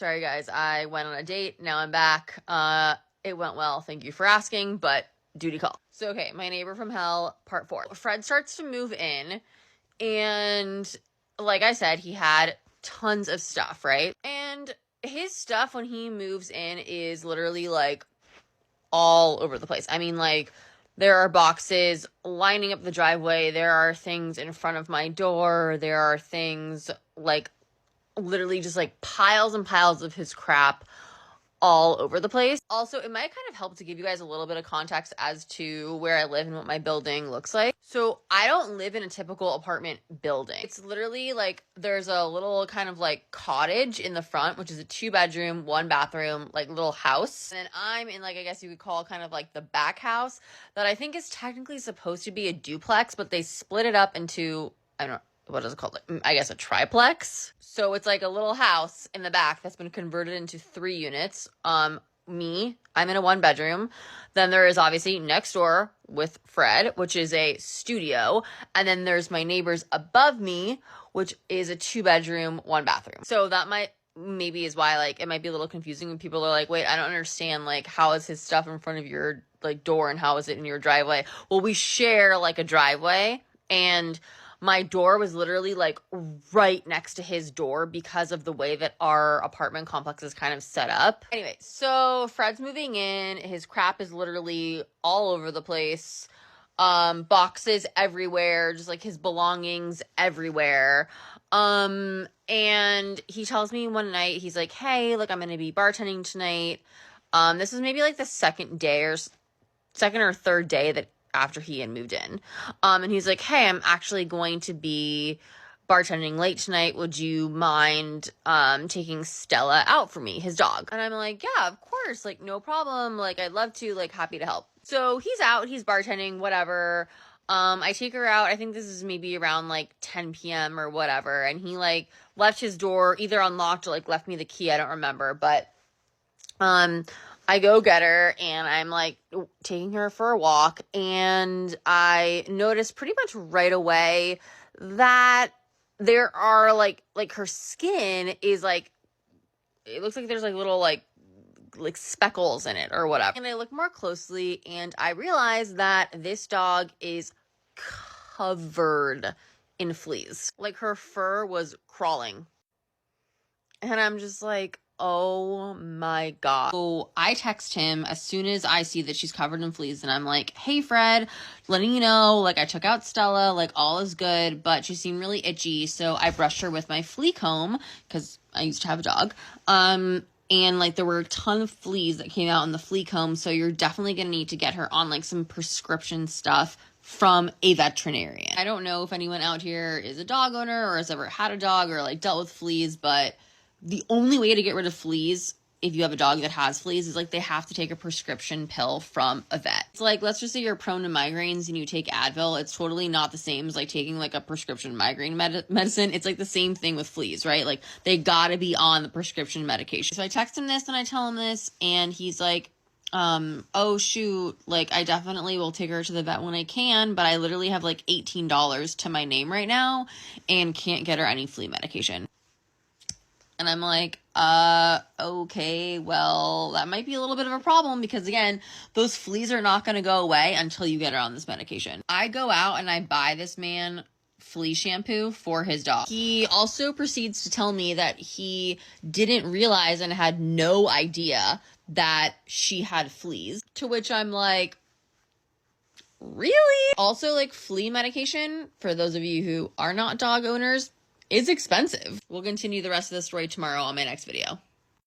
Sorry guys, I went on a date, now I'm back. It went well, thank you for asking, but duty call. So okay, my neighbor from hell, part 4. Fred starts to move in, and like I said, he had tons of stuff, right? And his stuff when he moves in is literally like all over the place. I mean, like, there are boxes lining up the driveway, there are things in front of my door, there are things like literally just like piles and piles of his crap all over the place. Also, it might kind of help to give you guys a little bit of context as to where I live and what my building looks like. So I don't live in a typical apartment building. It's literally like there's a little kind of like cottage in the front, which is a 2-bedroom, 1-bathroom, like little house. And then I'm in like, I guess you could call kind of like the back house that I think is technically supposed to be a duplex, but they split it up into, I don't know, what is it called? Like, I guess a triplex. So it's like a little house in the back that's been converted into 3 units. I'm in a 1-bedroom. Then there is obviously next door with Fred, which is a studio. And then there's my neighbors above me, which is a 2-bedroom, 1-bathroom. So that maybe is why like it might be a little confusing when people are like, wait, I don't understand, like, how is his stuff in front of your like door and how is it in your driveway? Well, we share like a driveway, and my door was literally like right next to his door because of the way that our apartment complex is kind of set up. Anyway, so Fred's moving in. His crap is literally all over the place. Boxes everywhere, just like his belongings everywhere. And he tells me one night, he's like, hey, like, I'm going to be bartending tonight. This is maybe like the second or third day that after he had moved in. And he's like, hey, I'm actually going to be bartending late tonight. Would you mind taking Stella out for me, his dog? And I'm like, yeah, of course, like, no problem. Like, I'd love to, like, happy to help. So he's out, he's bartending, whatever. I take her out. I think this is maybe around like 10 p.m. or whatever. And he like left his door either unlocked or like left me the key. I don't remember, but I go get her and I'm like taking her for a walk, and I notice pretty much right away that there are like her skin is like, it looks like there's like little like speckles in it or whatever. And I look more closely and I realize that this dog is covered in fleas. Like her fur was crawling. And I'm just like, oh my God. So I text him as soon as I see that she's covered in fleas, and I'm like, hey Fred, letting you know, like, I took out Stella, like, all is good, but she seemed really itchy, so I brushed her with my flea comb, because I used to have a dog. And like there were a ton of fleas that came out in the flea comb, so you're definitely gonna need to get her on like some prescription stuff from a veterinarian. I don't know if anyone out here is a dog owner or has ever had a dog or like dealt with fleas, but the only way to get rid of fleas if you have a dog that has fleas is like they have to take a prescription pill from a vet. It's like, let's just say you're prone to migraines and you take Advil. It's totally not the same as like taking like a prescription migraine medicine. It's like the same thing with fleas, right? Like they gotta be on the prescription medication. So I text him this and I tell him this, and he's like, oh shoot, like I definitely will take her to the vet when I can, but I literally have like $18 to my name right now and can't get her any flea medication. And I'm like, okay, well, that might be a little bit of a problem because, again, those fleas are not going to go away until you get her on this medication. I go out and I buy this man flea shampoo for his dog. He also proceeds to tell me that he didn't realize and had no idea that she had fleas, to which I'm like, really? Also, like, flea medication, for those of you who are not dog owners, is expensive. We'll continue the rest of the story tomorrow on my next video.